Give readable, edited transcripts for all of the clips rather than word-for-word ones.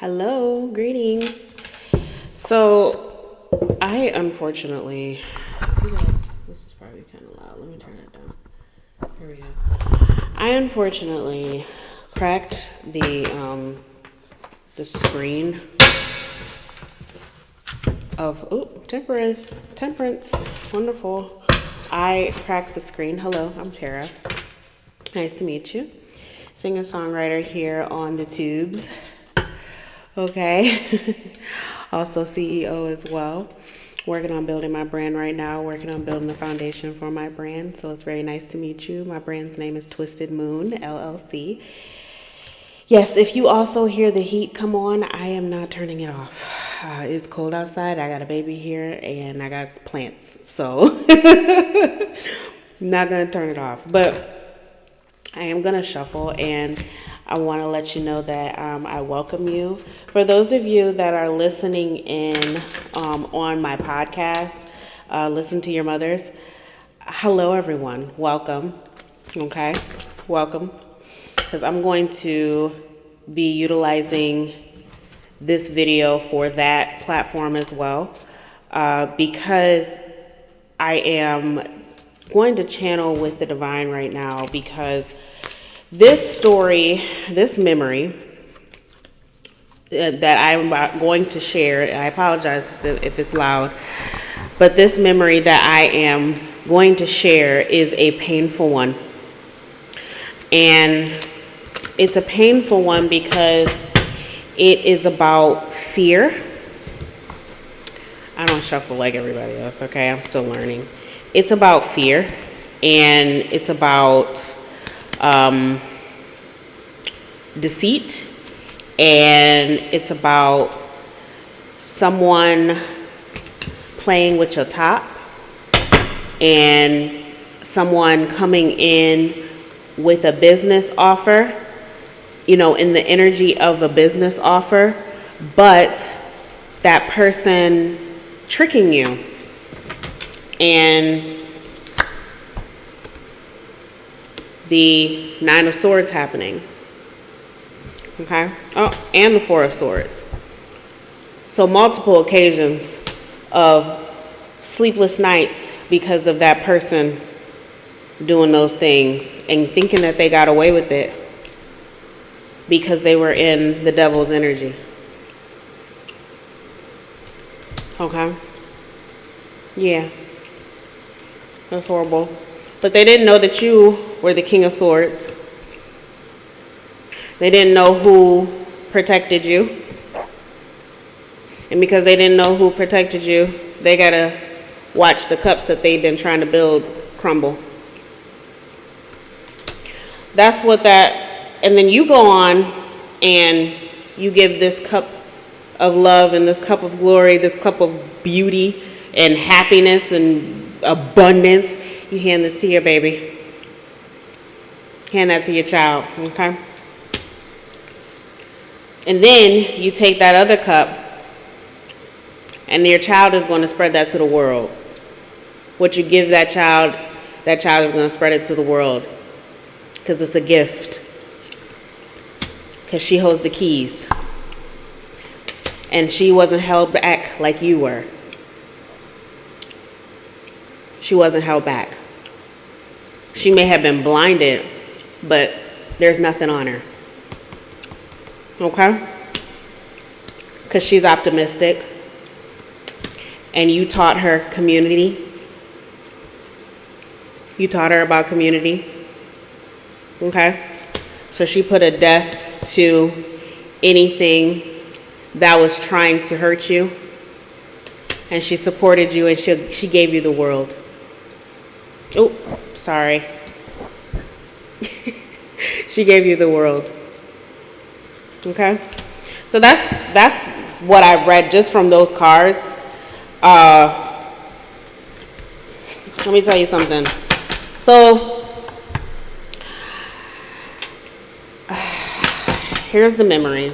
Hello, greetings. So, I unfortunately, you guys, this is probably kind of loud. Let me turn it down. Here we go. I unfortunately cracked the screen of temperance, wonderful. I cracked the screen. Hello, I'm Tara. Nice to meet you. Singer-songwriter here on the tubes. Okay. Also CEO as well. Working on building my brand right now, working on building the foundation for my brand. So it's very nice to meet you. My brand's name is Twisted Moon, LLC. Yes, if you also hear the heat come on, I am not turning it off. It's cold outside. I got a baby here and I got plants. So I'm not going to turn it off. But I am going to shuffle, and I want to let you know that I welcome you. For those of you that are listening in on my podcast, Listen to Your Mothers, hello everyone. Welcome. Okay? Welcome. Because I'm going to be utilizing this video for that platform as well. Because I am going to channel with the divine right now, because this story, this memory that I'm going to share, I apologize if it's loud, but this memory that I am going to share is a painful one. And it's a painful one because it is about fear. I don't shuffle like everybody else, okay? I'm still learning. It's about fear, and it's about deceit, and it's about someone playing with your top, and someone coming in with a business offer, in the energy of a business offer, but that person tricking you. And the Nine of Swords happening. Okay? Oh, and the Four of Swords. So multiple occasions of sleepless nights because of that person doing those things and thinking that they got away with it because they were in the devil's energy. Okay? Yeah. That's horrible. But they didn't know that you were the King of Swords. They didn't know who protected you. And because they didn't know who protected you, they gotta watch the cups that they've been trying to build crumble. That's what and then you go on and you give this cup of love and this cup of glory, this cup of beauty and happiness and abundance. You hand this to your baby. Hand that to your child, okay? And then you take that other cup, and your child is going to spread that to the world. What you give that child is going to spread it to the world. Because it's a gift. Because she holds the keys. And she wasn't held back like you were. She wasn't held back. She may have been blinded, but there's nothing on her. Okay? Because she's optimistic. And you taught her community. You taught her about community. Okay? So she put a death to anything that was trying to hurt you. And she supported you, and she gave you the world. Oh, sorry. She gave you the world. Okay? So that's what I read just from those cards. Let me tell you something. So, here's the memory.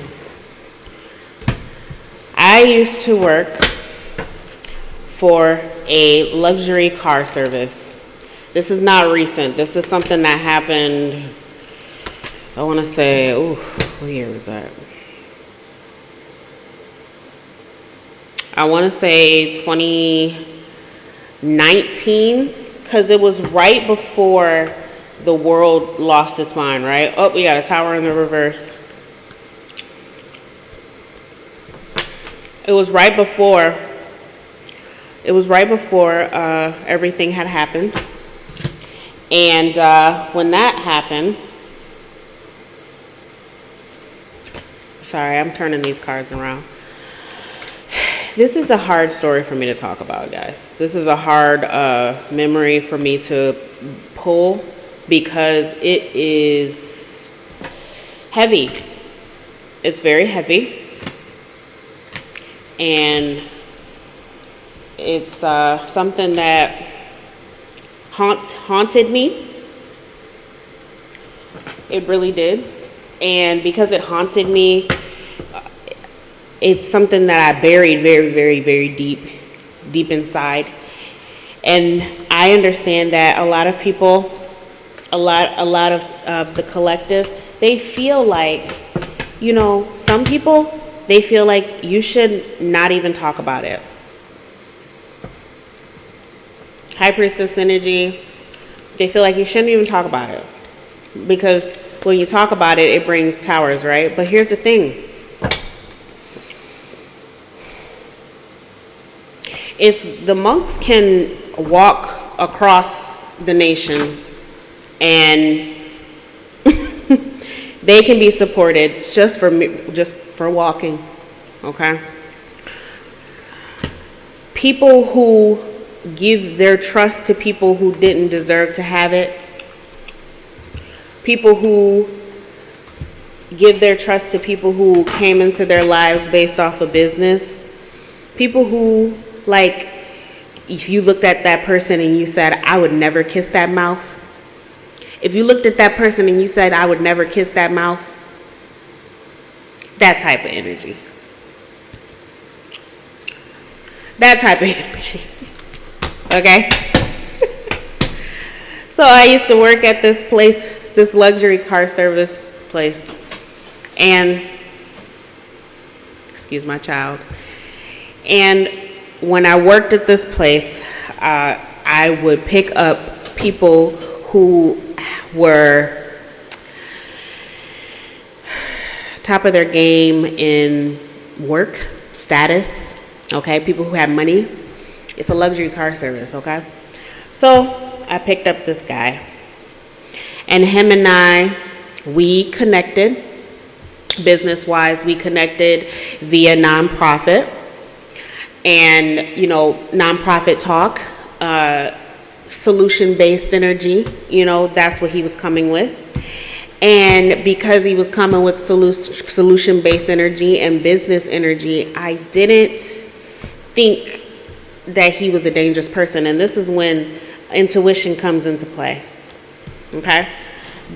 I used to work for a luxury car service. This is not recent. This is something that happened, I want to say, what year was that? I want to say 2019, because it was right before the world lost its mind, right? Oh, we got a tower in the reverse. It was right before everything had happened. And when that happened, sorry, I'm turning these cards around. This is a hard story for me to talk about, guys. This is a hard memory for me to pull because it is heavy. It's very heavy. And it's something that haunted me. It really did. And because it haunted me, it's something that I buried very, very, very deep inside. And I understand that a lot of people, a lot of the collective, they feel like, you know, some people, they feel like you should not even talk about it. High Priestess energy, they feel like you shouldn't even talk about it. Because when you talk about it, it brings towers, right? But here's the thing. If the monks can walk across the nation and they can be supported just for walking, okay? People who give their trust to people who didn't deserve to have it, people who give their trust to people who came into their lives based off of business, people who, like, if you looked at that person and you said, I would never kiss that mouth. If you looked at that person and you said, I would never kiss that mouth, that type of energy. That type of energy. Okay? So I used to work at this place, this luxury car service place. And, excuse my child. And when I worked at this place, I would pick up people who were top of their game in work status, okay? People who had money. It's a luxury car service, okay? So I picked up this guy. And him and I, we connected, business-wise, we connected via nonprofit. And, you know, nonprofit talk, solution-based energy, you know, that's what he was coming with. And because he was coming with solution-based energy and business energy, I didn't think that he was a dangerous person. And this is when intuition comes into play, okay?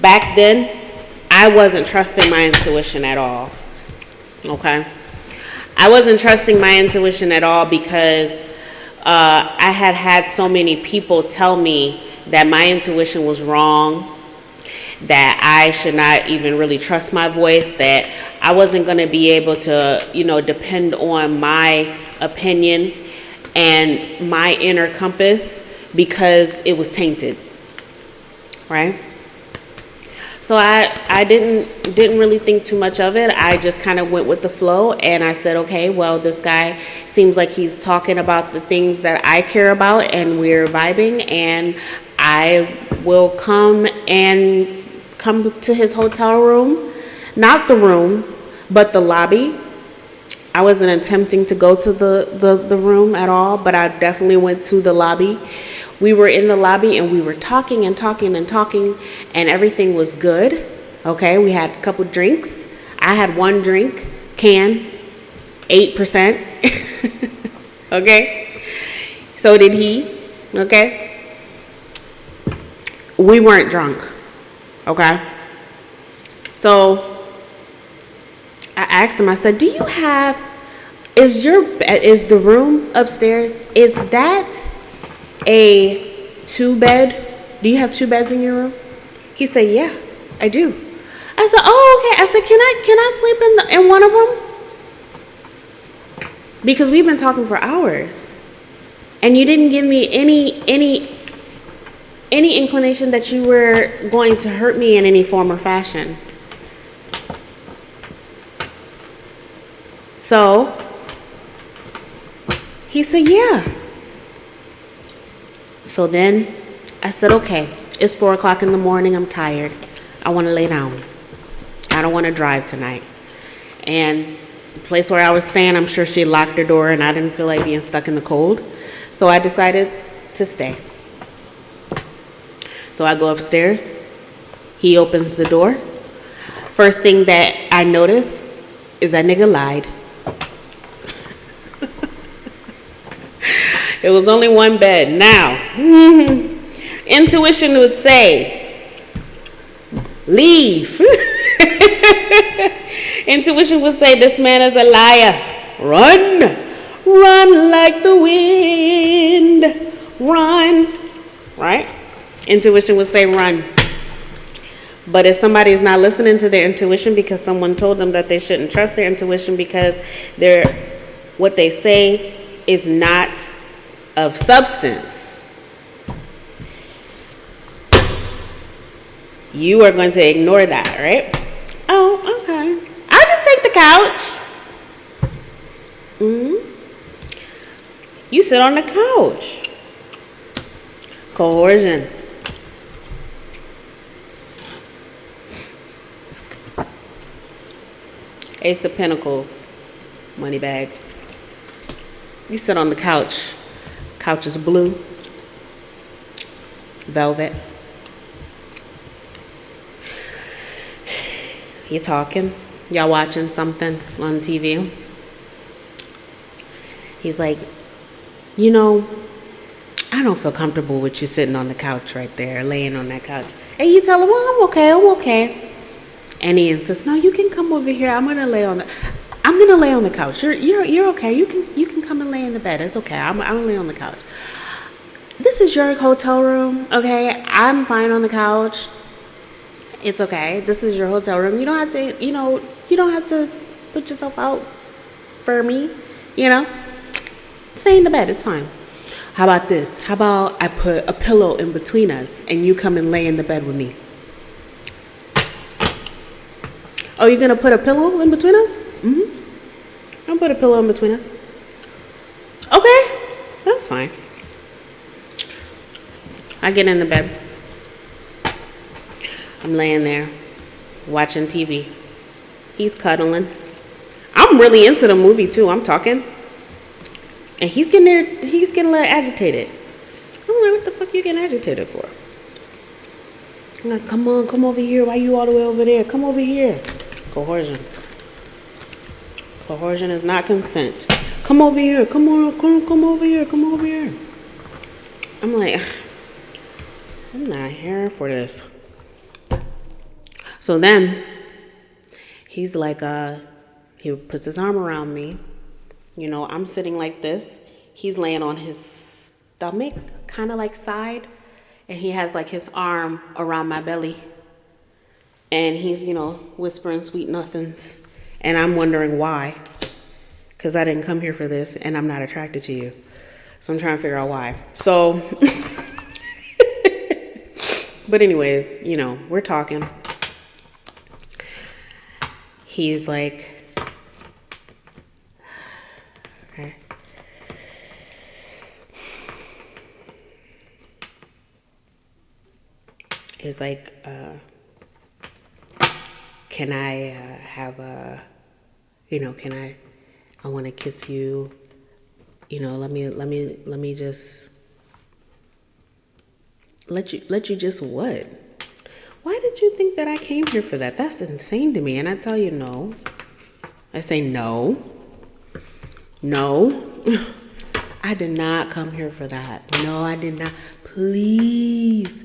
Back then, I wasn't trusting my intuition at all, okay? I wasn't trusting my intuition at all because I had so many people tell me that my intuition was wrong, that I should not even really trust my voice, that I wasn't going to be able to, you know, depend on my opinion and my inner compass because it was tainted, right? So I didn't really think too much of it. I just kind of went with the flow, and I said, okay, well, this guy seems like he's talking about the things that I care about, and we're vibing, and I will come to his hotel room, not the room, but the lobby. I wasn't attempting to go to the room at all, but I definitely went to the lobby. We were in the lobby and we were talking and everything was good. Okay, we had a couple drinks. I had one drink, 8%. Okay, so did he. Okay, we weren't drunk. Okay, so I asked him, I said, is the room upstairs, is that a 2-bed? Do you have 2 beds in your room? He said, yeah, I do. I said, oh, okay. I said, can I sleep in one of them? because we've been talking for hours, and you didn't give me any inclination that you were going to hurt me in any form or fashion. So he said, yeah. So then I said, okay, it's 4 o'clock in the morning. I'm tired. I want to lay down. I don't want to drive tonight. And the place where I was staying, I'm sure she locked her door, and I didn't feel like being stuck in the cold. So I decided to stay. So I go upstairs. He opens the door. First thing that I notice is that nigga lied. It was only one bed. Now, intuition would say, leave. Intuition would say, this man is a liar. Run. Run like the wind. Run. Right? Intuition would say run. But if somebody is not listening to their intuition because someone told them that they shouldn't trust their intuition because what they say is not of substance, you are going to ignore that, right? Oh, okay. I'll just take the couch. You sit on the couch. Coercion. Ace of Pentacles. Money bags. You sit on the couch. Couch is blue. Velvet. You're talking. Y'all watching something on TV. He's like, I don't feel comfortable with you sitting on the couch right there, laying on that couch. And you tell him, well, I'm okay. And he insists, no, you can come over here. I'm gonna lay on the couch. You're okay. You can come and lay in the bed. It's okay. I'm gonna lay on the couch. This is your hotel room, okay? I'm fine on the couch. It's okay. This is your hotel room. You don't have to, you don't have to put yourself out for me, Stay in the bed. It's fine. How about this? How about I put a pillow in between us and you come and lay in the bed with me? Oh, you're going to put a pillow in between us? I'll put a pillow in between us. Okay, that's fine. I get in the bed. I'm laying there watching TV. He's cuddling. I'm really into the movie too. I'm talking. And he's getting a little agitated. I'm like, what the fuck you getting agitated for? I'm like, come over here. Why you all the way over there? Come over here. Coercion. Coercion is not consent. Come over here. Come over here. Come over here. I'm like, I'm not here for this. So then he's like, he puts his arm around me. I'm sitting like this. He's laying on his stomach, kind of like side. And he has like his arm around my belly. And he's, whispering sweet nothings. And I'm wondering why. Because I didn't come here for this and I'm not attracted to you. So I'm trying to figure out why. So, but anyways, we're talking. He's like, okay. He's like, can I have a, I want to kiss you, let me just, let you just what? Why did you think that I came here for that? That's insane to me. And I tell you no. I say no. No. I did not come here for that. No, I did not. Please.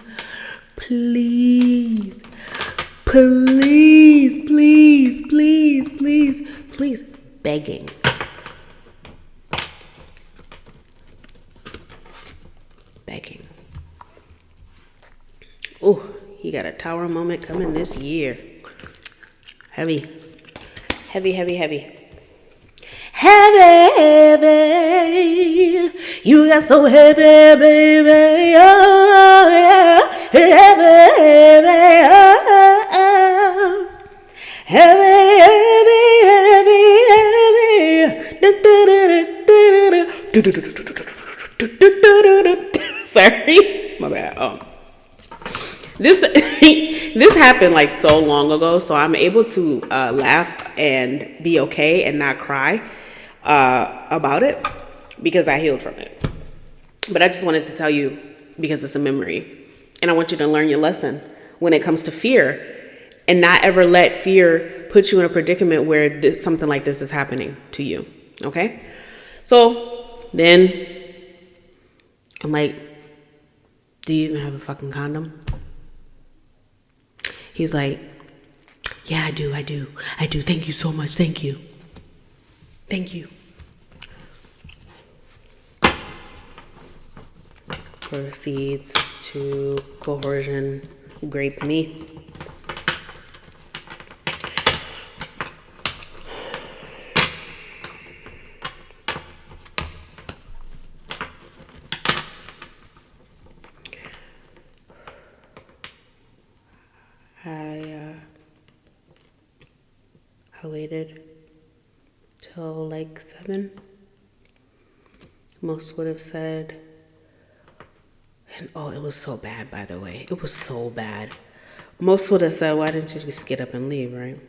Please. Please. Please. Please. Please. Please. Begging. Begging. Oh. He got a tower moment coming this year. Heavy. Heavy, heavy, heavy. Heavy, you got so heavy, baby. Oh, yeah. Heavy, oh, heavy, heavy. Sorry, my bad. This this happened like so long ago, so I'm able to laugh and be okay and not cry about it because I healed from it. But I just wanted to tell you because it's a memory, and I want you to learn your lesson when it comes to fear, and not ever let fear put you in a predicament where something like this is happening to you. Okay? So then I'm like, do you even have a fucking condom? He's like, yeah, I do. Thank you so much. Thank you. Proceeds to coercion Grape me. I waited till like 7. Most would have said, and it was so bad, by the way. It was so bad. Most would have said, why didn't you just get up and leave, right?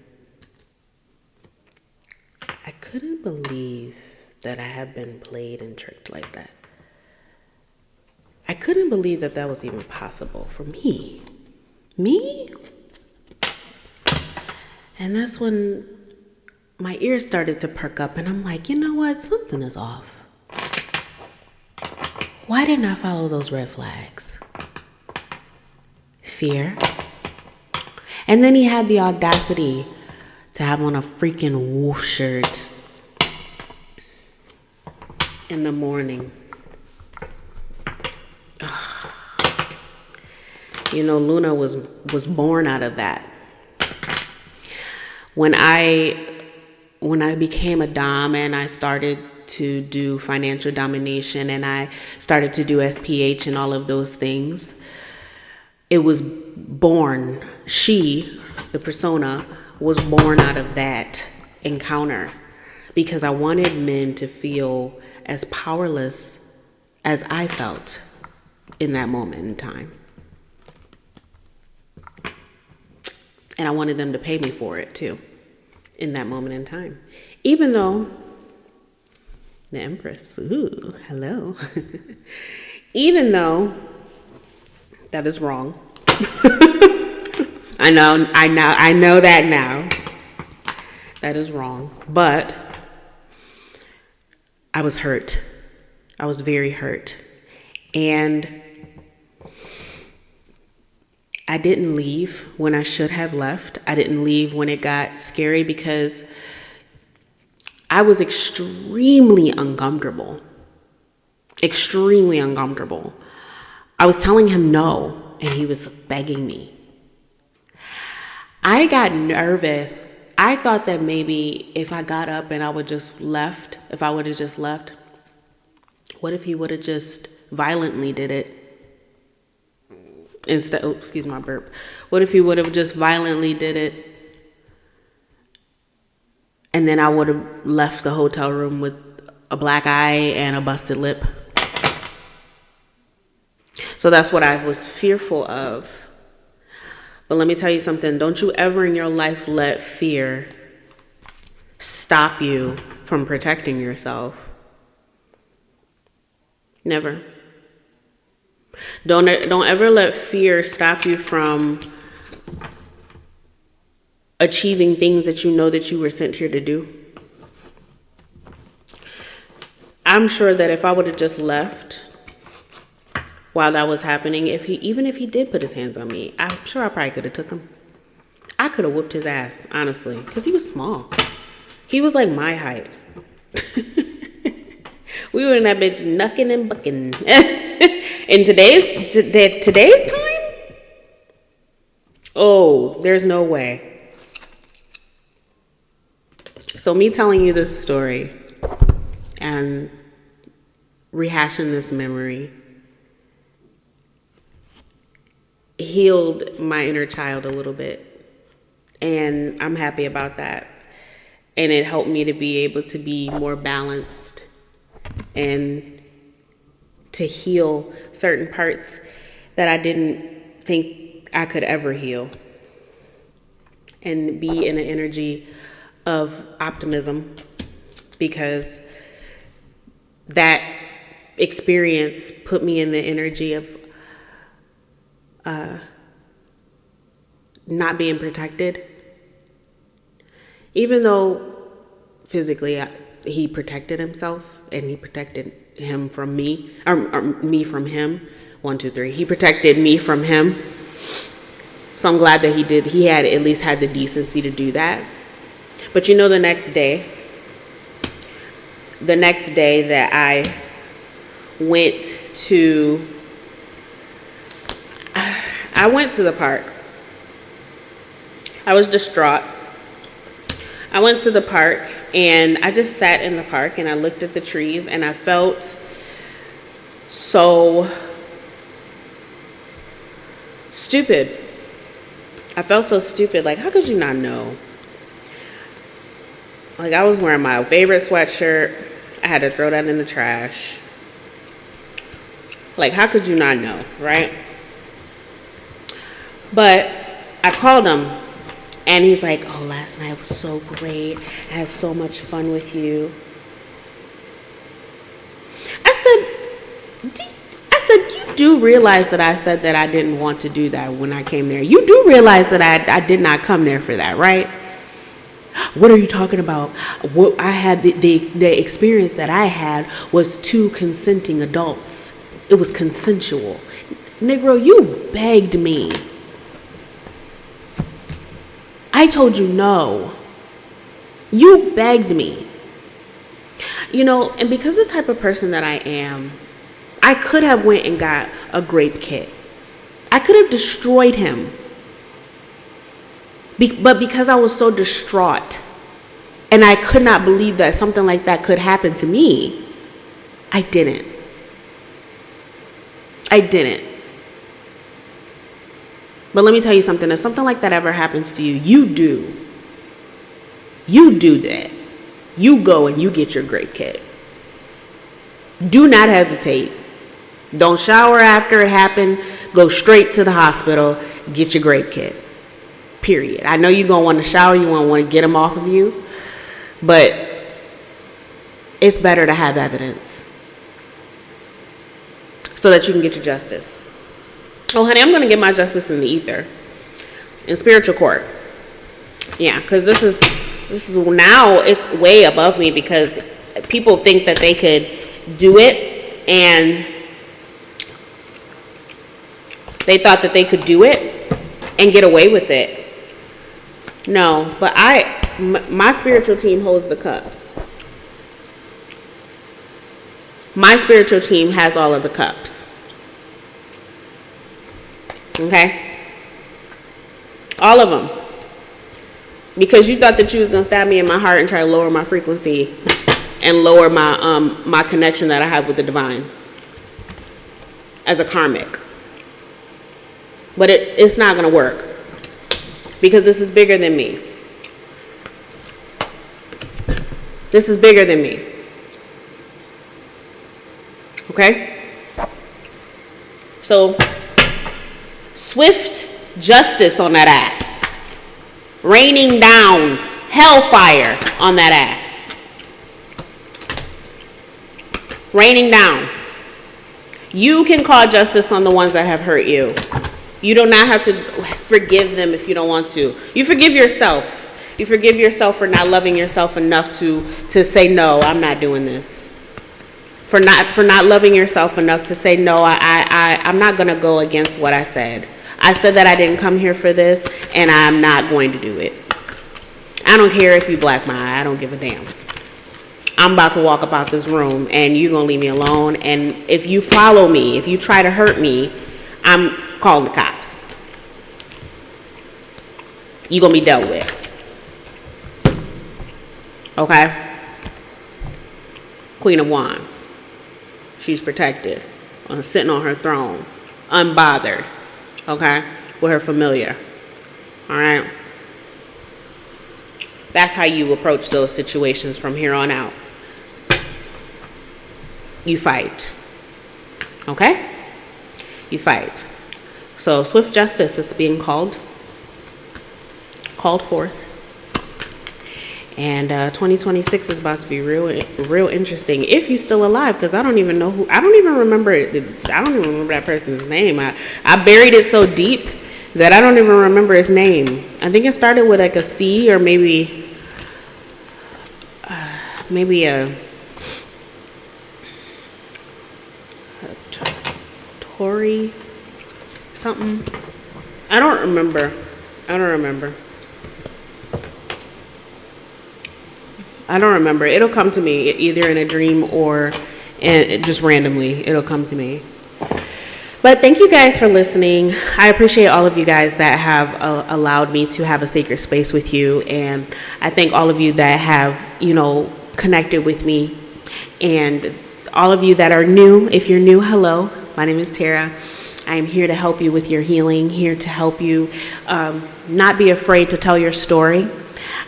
I couldn't believe that I had been played and tricked like that. I couldn't believe that that was even possible for me. Me? And that's when my ears started to perk up, and I'm like, you know what? Something is off. Why didn't I follow those red flags? Fear. And then he had the audacity to have on a freaking wolf shirt in the morning. You know, Luna was born out of that. When I became a dom and I started to do financial domination and I started to do SPH and all of those things, it was born, she, the persona, was born out of that encounter because I wanted men to feel as powerless as I felt in that moment in time. And I wanted them to pay me for it too, in that moment in time. Even though, the Empress, ooh, hello. Even though that is wrong. I know that now. That is wrong. But I was hurt. I was very hurt. And I didn't leave when I should have left. I didn't leave when it got scary because I was extremely uncomfortable. Extremely uncomfortable. I was telling him no, and he was begging me. I got nervous. I thought that maybe if I got up and I would just left, if I would have just left, what if he would have just violently did it? Instead, excuse my burp. What if he would have just violently did it? And then I would have left the hotel room with a black eye and a busted lip. So that's what I was fearful of. But let me tell you something. Don't you ever in your life let fear stop you from protecting yourself. Never. Don't ever let fear stop you from achieving things that you know that you were sent here to do. I'm sure that if I would have just left while that was happening, even if he did put his hands on me, I'm sure I probably could have took him. I could have whooped his ass, honestly, because he was small. He was like my height. We were in that bitch knucking and bucking. In today's time? Oh, there's no way. So me telling you this story and rehashing this memory healed my inner child a little bit. And I'm happy about that. And it helped me to be able to be more balanced and to heal certain parts that I didn't think I could ever heal. And be in an energy of optimism, because that experience put me in the energy of not being protected. Even though physically he protected himself and he protected him from me, or me from him. 1, 2, 3. He protected me from him. So I'm glad that he had at least had the decency to do that. But you know, the next day that I went to the park, I was distraught. I went to the park and I just sat in the park and I looked at the trees and I felt so stupid. I felt so stupid. Like, how could you not know? Like, I was wearing my favorite sweatshirt. I had to throw that in the trash. Like, how could you not know, right? But I called him and he's like, oh, last night was so great. I had so much fun with you. I said, you do realize that I said that I didn't want to do that when I came there. You do realize that I did not come there for that, right? What are you talking about? What I had, the experience that I had was 2 consenting adults. It was consensual. Negro, you begged me. I told you no. You begged me. You know, and because of the type of person that I am, I could have went and got a Grape kit. I could have destroyed him. But because I was so distraught and I could not believe that something like that could happen to me, I didn't. But let me tell you something. If something like that ever happens to you, you do that. You go and you get your Grape kit. Do not hesitate. Don't shower after it happened. Go straight to the hospital. Get your Grape kit. Period. I know you're going to want to shower. You want to get them off of you. But it's better to have evidence so that you can get your justice. Oh, honey, I'm going to get my justice in the ether, in spiritual court. Yeah, because this is now it's way above me, because people think that they could do it, and they thought that they could do it and get away with it. No, but my spiritual team holds the cups. My spiritual team has all of the cups. Okay? All of them. Because you thought that you was going to stab me in my heart and try to lower my frequency and lower my connection that I have with the divine as a karmic. But it's not going to work, because this is bigger than me. This is bigger than me. Okay? So, swift justice on that ass. Raining down hellfire on that ass. Raining down. You can call justice on the ones that have hurt you. You do not have to forgive them if you don't want to. You forgive yourself. You forgive yourself for not loving yourself enough to say, no, I'm not doing this. For not loving yourself enough to say, no, I'm not going to go against what I said. I said that I didn't come here for this, and I'm not going to do it. I don't care if you black my eye. I don't give a damn. I'm about to walk about this room, and you're going to leave me alone. And if you follow me, if you try to hurt me, I'm calling the cops. You're going to be dealt with. Okay? Queen of Wands. She's protected, sitting on her throne, unbothered, okay, with her familiar. All right. That's how you approach those situations from here on out. You fight. Okay? You fight. So swift justice is being called forth. And 2026 is about to be real interesting if you're still alive, because I don't even remember that person's name. I buried it so deep that I don't even remember his name. I think it started with like a C, or maybe a Tory something. I don't remember. It'll come to me either in a dream or just randomly. It'll come to me. But thank you guys for listening. I appreciate all of you guys that have allowed me to have a sacred space with you. And I thank all of you that have, connected with me. And all of you that are new, if you're new, hello. My name is Tara. I am here to help you with your healing, here to help you not be afraid to tell your story.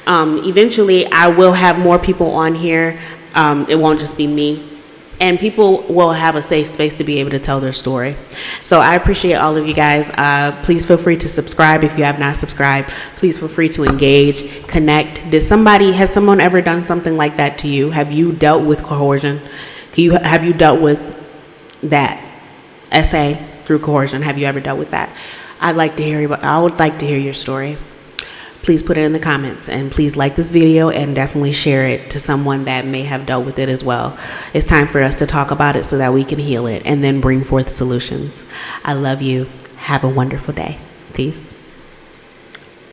Eventually, I will have more people on here. It won't just be me. And people will have a safe space to be able to tell their story. So I appreciate all of you guys. Please feel free to subscribe if you have not subscribed. Please feel free to engage, connect. Has someone ever done something like that to you? Have you dealt with coercion? Have you dealt with that essay through coercion? Have you ever dealt with that? I would like to hear your story. Please put it in the comments, and please like this video and definitely share it to someone that may have dealt with it as well. It's time for us to talk about it so that we can heal it and then bring forth solutions. I love you. Have a wonderful day. Peace.